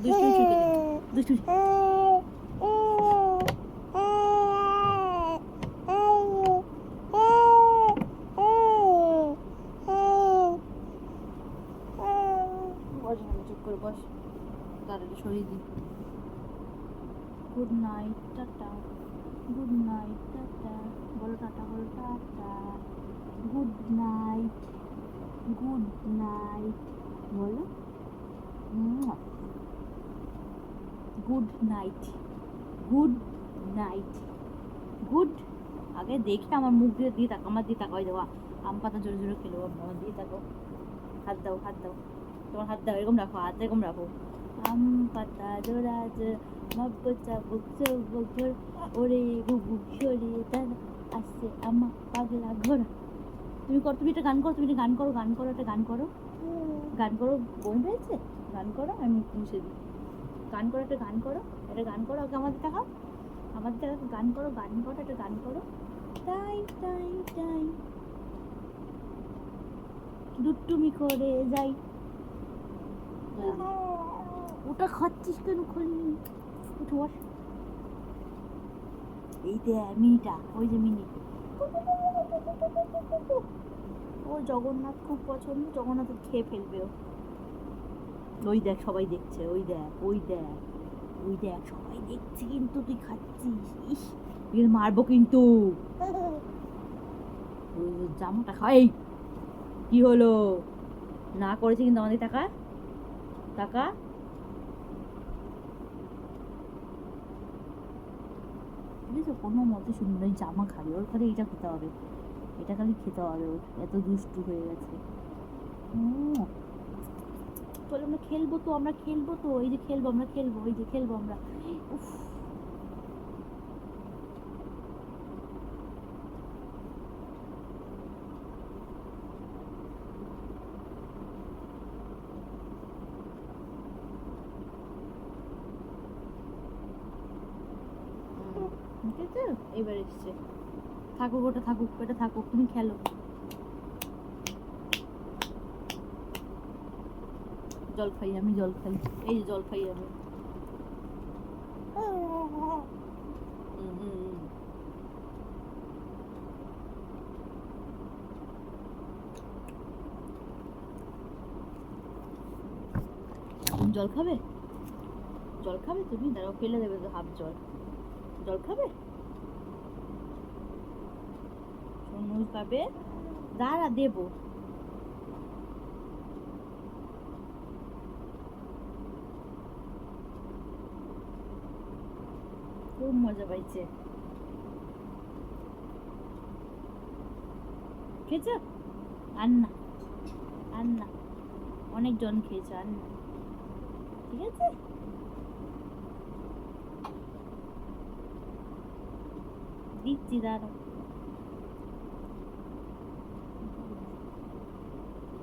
দুষ্টুমি শুরু করে দুষ্টুমি। বস চুপ করে বস, তাড়াতাড়ি সরিয়ে দিই। Good night, tata. Good night, tata. বলো টাটা, বলো tata. Good night, good night বলো। Good night, good night, good. আগে দেখি আমার মুখ দিয়ে দিয়ে তাকো, আমার দিয়ে তাকাই দেওয়া। আম পাতা জোরে জোরে খেলো, আমার দিয়ে তাকো। হাত দাও, হাত দাও, তোমার হাত দাও, এরকম রাখো, হাত এরকম রাখো। আম পাতা জোড়া জোড়া মব্বচা বুকচো বগর ওরে গুগু সরিয়ে দাঁড়া আসছে আমা পাগলা ঘোড়া। তুমি করো, তুমি একটা গান করো, তুমি একটা গান করো, গান করো, একটা গান করো, গান করো। বমি পেয়েছে? গান করো, আমি মুখ মুছে দিই। গান করো, একটা গান করো, একটা গান করো। ওকে আমাদের টাকা, আমাদের টাকা, গান করো, গান করো, একটা গান করো। টাই টাই টাই দুটুমি করে যাই। ওটা খাচ্ছিস কেন? খোলনি, উঠে বস। এই দে মিনিটা, ওই যে মিনি। ও জগন্নাথ খুব পছন্দ, জগন্নাথ খেয়ে ফেলবে ও। ওই দেখ সবাই দেখছে, ওই দেখ, ওই দেখ, ওই দেখ সবাই দেখছে, কিন্তু তুই খাচ্ছিস। ইস, এর মারবো কিন্তু। জামাটা খাই। কি হলো? না করেছে কিন্তু আমাদের টাকা, টাকা। বুঝেছো, কোনো মতে শুনবে না, জামা খাবে, ওর খালি এটা খেতে হবে, এটা খালি খেতে হবে ওর, এত দুষ্টু হয়ে গেছে। চলো আমরা খেলবো তো, আমরা খেলবো তো, এই যে খেলবো, আমরা খেলবো, এই যে খেলবো আমরা। উফ, ঠিক আছে, এবার এসছে। থাকুক, ওটা থাকুক, এটা থাকুক, তুমি খেলো। জল খাই আমি, জল খাই, এই যে জল খাই আমি। জল খাবে? জল খাবে তুমি? দাঁড়াও, ফেলে দেবে তো হাফ জল। জল খাবে? সোনু খাবে, দাঁড়া দেবো। খুব মজা পাইছে। খেয়েছ? আর না, আর না, অনেক জন খেয়েছে, আর না, ঠিক আছে। দিচ্ছি, দাঁড়াও।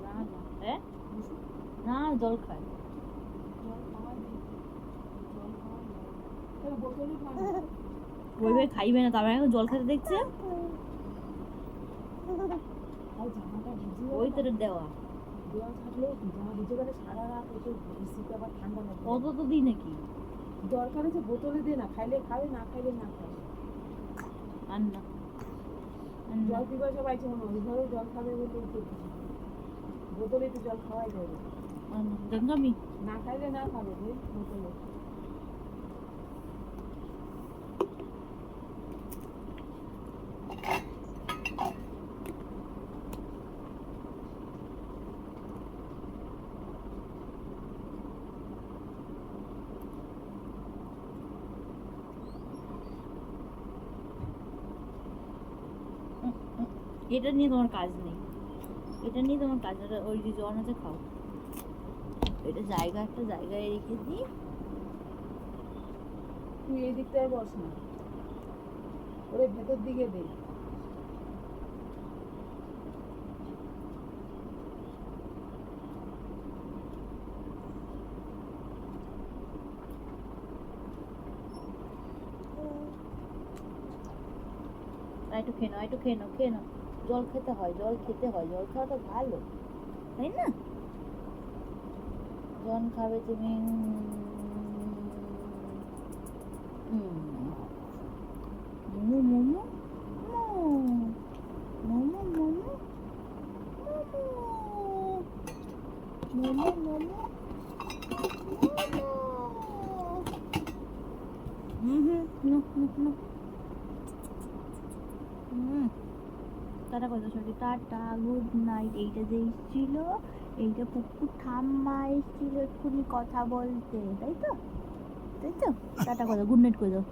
না না, হ্যাঁ না, জল খায়। ওইভাবে খাইবে না, তারপরে এখন জল খেতে দেখছে। ওই তোর দেওয়া অত তো দিই নাকি? দরকার হচ্ছে বোতলে দিয়ে না, খাইলে খাবে, না খাইলে না খাবে। আর না, জল পিপাসা পাইছে মনে হয়, ঘরে জল খাবে বলে বোতলে তো জল খাওয়াই যাবে। গঙ্গামি না খাইলে না খাবে বোতলে। এটা নিয়ে তোমার কাজ নেই, এটা নিয়ে তোমার কাজ নেই। ওই যে জন আছে, খাও। এটা জায়গা, একটা জায়গায় রেখে দিই। তুই এই দিকটায় বস না, ওরে ভেতর দিকে দে। একটু খেয়ে নাও, একটু খেয়ে নাও, খেয়ে নাও। জল খেতে হয়, জল খেতে হয়, জল খাওয়া তো ভালো, তাই না? জল খাবে তুমি। মোমো মোমো মোমো মোমো মোমো মোমো টাটা কথা সরি টাটা গুড নাইট। এইটা যে এসেছিল এইটা পুকুর ঠাম্মা এসেছিল এক্ষুনি কথা বলতে, তাই তো তাই তো টাটা কথা গুড নাইট করে দাও।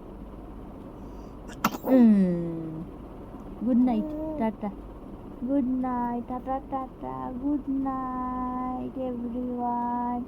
Good night tata good night tata tata good night everyone.